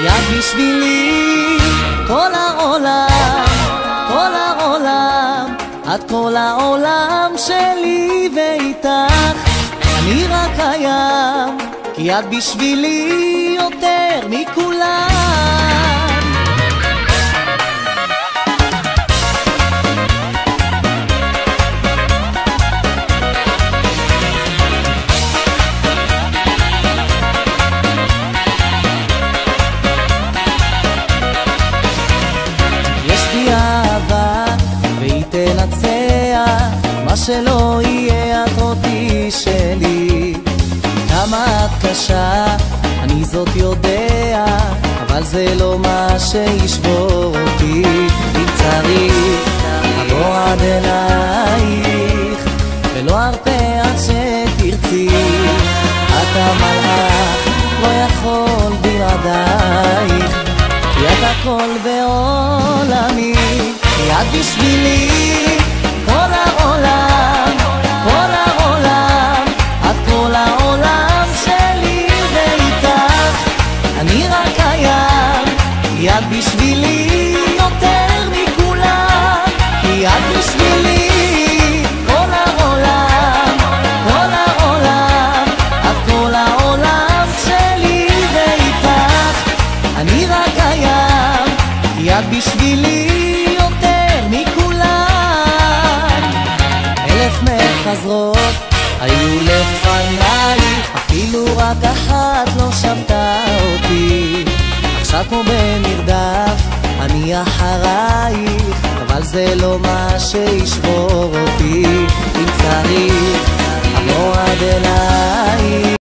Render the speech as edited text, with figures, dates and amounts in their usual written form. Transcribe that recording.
יד בשבילי כל העולם, כל העולם, את כל העולם שלי ואיתך אני רק קיים, כי את בשבילי יותר מכולם. מה שלא יהיה את אותי שלי, כמה את קשה אני זאת יודע, אבל זה לא מה שישבור אותי. אם צריך אבוא עד אלייך ולא ארפה עד שתרצי, את המלאך לא יכול בלעדייך, כי את הכל בעולמי, כי את בשבילי כל העולם, כל העולם, את כל העולם שלי ואיתך אני רק קיים, כי את בשבילי יותר מכולם, כי את בשבילי כל העולם, כל העולם, את כל העולם שלי ואיתך אני רק קיים, כי את בשבילי מחזרות היו לפנייך, אפילו רק אחת לא שבתה אותי. עכשיו כמו במרדף אני אחרייך, אבל זה לא מה שישבור אותי.